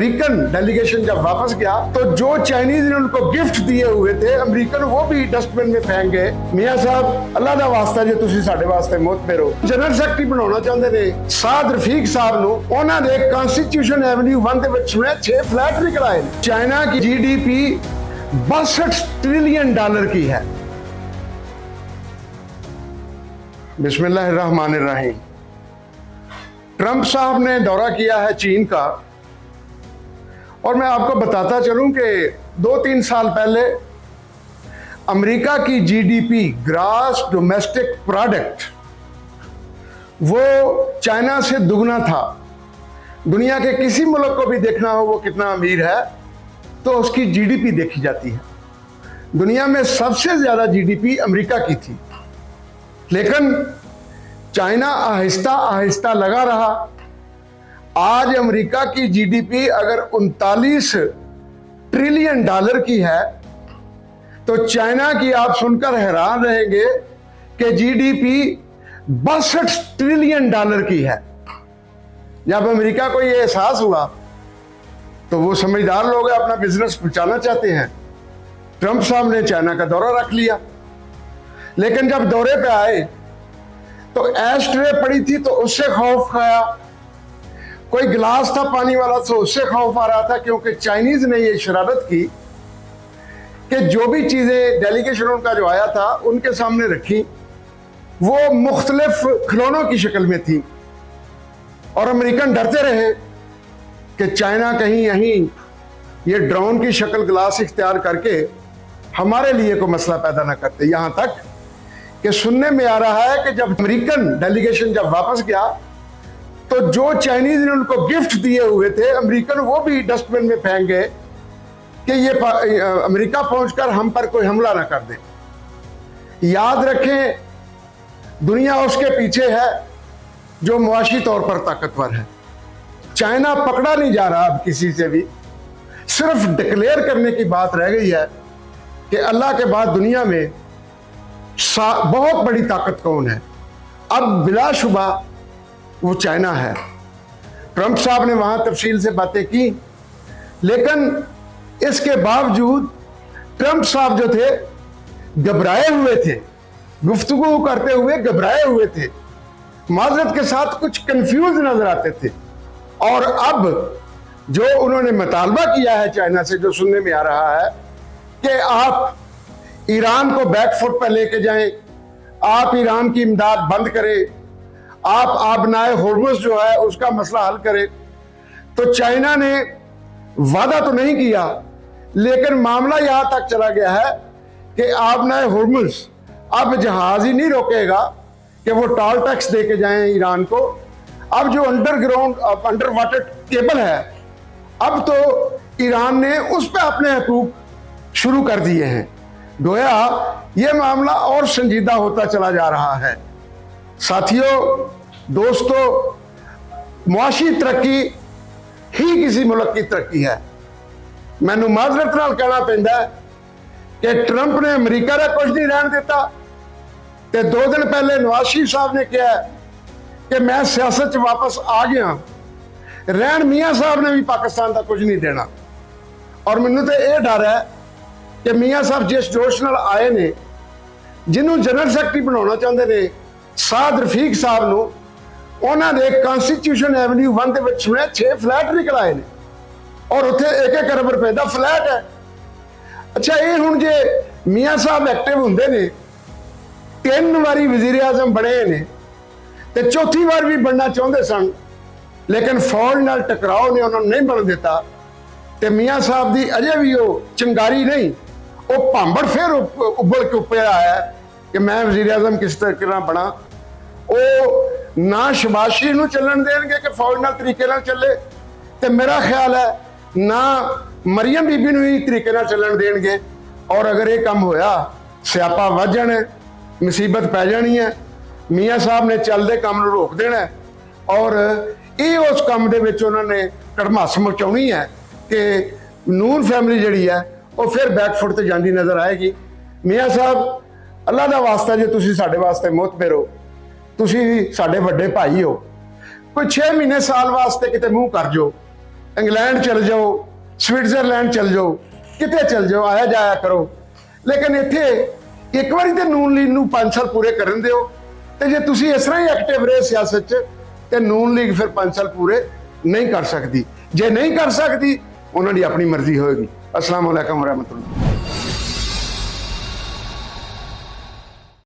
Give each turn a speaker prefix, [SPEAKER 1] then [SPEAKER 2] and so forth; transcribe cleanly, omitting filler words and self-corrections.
[SPEAKER 1] American delegation जब वापस गया तो जो चाइनीज ने उनको गिफ्ट दिए हुए थे अमेरिकन, वो भी डस्टबिन में फेंक गए। मियां साहब अल्लाह दा वास्ता जे तुसी साडे वास्ते मुहत मेरो जनरल सैकटरी बनाना चाहते ने साद रफीक साहब नु, उन्हां दे कॉन्स्टिट्यूशन एवेन्यू 1 दे विच सुने 6 फ्लैट निकल आए। चाइना की जीडीपी 62 ट्रिलियन डॉलर की है। बिस्मिल्लाहिर्रहमानिर्रहीम। ट्रंप साहब ने दौरा किया है चीन का, और मैं आपको बताता चलूं कि 2-3 साल पहले अमेरिका की जीडीपी ग्रॉस डोमेस्टिक प्रोडक्ट वो चाइना से दुगना था। दुनिया के किसी मुल्क को भी देखना हो वो कितना अमीर है तो उसकी जीडीपी देखी जाती है। दुनिया में सबसे ज्यादा जीडीपी अमेरिका की थी, लेकिन चाइना आहिस्ता आहिस्ता लगा रहा। आज अमेरिका की जीडीपी अगर 39 ट्रिलियन डॉलर की है तो चाइना की आप सुनकर हैरान रहेंगे कि जीडीपी 62 ट्रिलियन डॉलर की है। जब अमेरिका को यह एहसास हुआ तो वो समझदार लोग अपना बिजनेस बचाना चाहते हैं। ट्रंप साहब ने चाइना का दौरा रख लिया, लेकिन जब दौरे पे आए तो एश-ट्रे पड़ी थी तो उससे खौफ खाया, कोई गिलास था पानी वाला तो उससे खौफ आ रहा था, क्योंकि चाइनीज ने ये शरारत की कि जो भी चीजें डेलीगेशन उनका जो आया था उनके सामने रखी वो मुख्तलिफ खिलौनों की शक्ल में थी, और अमेरिकन डरते रहे कि चाइना कहीं यहीं ये ड्रोन की शक्ल गिलास इख्तियार करके हमारे लिए कोई मसला पैदा ना करते। यहां तक कि सुनने में आ रहा है कि जब अमेरिकन डेलीगेशन जब वापस गया तो जो चाइनीज ने उनको गिफ्ट दिए हुए थे अमेरिकन, वो भी डस्टबिन में फेंक गए कि ये अमेरिका पहुंचकर हम पर कोई हमला ना कर दे। याद रखें, दुनिया उसके पीछे है जो मुआशी तौर पर ताकतवर है। चाइना पकड़ा नहीं जा रहा अब किसी से भी, सिर्फ डिक्लेयर करने की बात रह गई है कि अल्लाह के बाद दुनिया में बहुत बड़ी ताकत कौन है। अब बिलाशुबा वो चाइना है। ट्रंप साहब ने वहां तफसील से बातें की, लेकिन इसके बावजूद ट्रंप साहब जो थे घबराए हुए थे, गुफ्तगू करते हुए घबराए हुए थे, माजरत के साथ कुछ कंफ्यूज नजर आते थे। और अब जो उन्होंने मुतालबा किया है चाइना से, जो सुनने में आ रहा है कि आप ईरान को बैकफुट पर लेके जाएं, आप ईरान की इमदाद बंद करें, आप आबनाए होर्मुज जो है उसका मसला हल करें, तो चाइना ने वादा तो नहीं किया, लेकिन मामला यहां तक चला गया है कि आबनाए होर्मुज अब जहाज ही नहीं रोकेगा कि वो टॉल टैक्स दे के जाएं ईरान को। अब जो अंडरग्राउंड अंडर वाटर केबल है, अब तो ईरान ने उस पर अपने हकूक शुरू कर दिए हैं। गोया ये मामला और संजीदा होता चला जा रहा है। साथियों, दोस्तों, मुआशी तरक्की ही किसी मुल्क की तरक्की है। मैनू माजरत नाल कहना पैंदा है कि ट्रंप ने अमेरिका का कुछ नहीं रहन देता, ते 2 दिन पहले नवाज शरीफ साहब ने कहा कि मैं सियासत वापस आ गया। रहन मियां साहब ने भी पाकिस्तान का कुछ नहीं देना, और मैनू तो यह डर है कि मियां साहब जिस जोश नाल आए ने, जिन्होंने जनरल सैकटरी बनाना चाहते ने साद रफीक साहब नू, उन्हां दे कॉन्स्टिट्यूशन एवेन्यू 1 दे विच सुने 6 फ्लैट निकल आए ने, और उत्थे 1-1 अरब रुपए का फ्लैट है। अच्छा, ये हुण जे मियां साहब एक्टिव हुंदे ने, 3 बारी वजीर आजम बने ने, ते चौथी बार भी बनना चाहते सन, लेकिन फौज नाल टकराव ने उन्होंने नहीं बन दिता। ते मियां साहब की अजे भी वो चिंगारी नहीं, वो भांबड़ फिर उबल के ऊपर आया कि मैं वजीर आजम किस तरह बना। वो ना शहबाज शरीफ नूं चलन देंगे कि फौज नाल तरीके नाल चले, ते मेरा ख्याल है ना मरियम बीबी नूं ही तरीके नाल चलन देंगे। और अगर ये काम होया, स्यापा वध जाना, मुसीबत पै जानी है। मियां साहब ने चलते काम नूं रोक देना, और ये उस काम दे विच उन्होंने कड़मास मचाउणी है कि नून फैमिली जिहड़ी है वो फिर बैकफुट ते जांदी नजर आएगी। मियां साहब, अल्लाह दा वास्ता जे तुसीं साडे वास्ते मुहतबर हो, तुसीं साडे वड्डे भाई हो, कोई 6 महीने साल वास्ते किते मुंह कर जो, ਇੰਗਲੈਂਡ ਚਲ ਜਾਓ, ਸਵਿਟਜ਼ਰਲੈਂਡ ਚਲ ਜਾਓ, ਕਿਤੇ ਚਲ ਜਾਓ, ਆਇਆ ਜਾਇਆ ਕਰੋ। ਲੇਕਿਨ ਇੱਥੇ ਇੱਕ ਵਾਰੀ ਤੇ ਨੂਨ ਲੀਗ ਨੂੰ 5 ਸਾਲ ਪੂਰੇ ਕਰਨ ਦਿਓ, ਤੇ ਜੇ ਤੁਸੀਂ ਇਸ ਤਰ੍ਹਾਂ ਹੀ ਐਕਟਿਵ ਰਹੇ ਸਿਆਸਤ 'ਚ, ਤੇ ਨੂਨ ਲੀਗ ਫਿਰ 5 ਸਾਲ ਪੂਰੇ ਨਹੀਂ ਕਰ ਸਕਦੀ। ਜੇ ਨਹੀਂ ਕਰ ਸਕਦੀ, ਉਹਨਾਂ ਦੀ ਆਪਣੀ ਮਰਜ਼ੀ ਹੋਏਗੀ। अस्सलाम वालेकुम रहमतुल्लाह।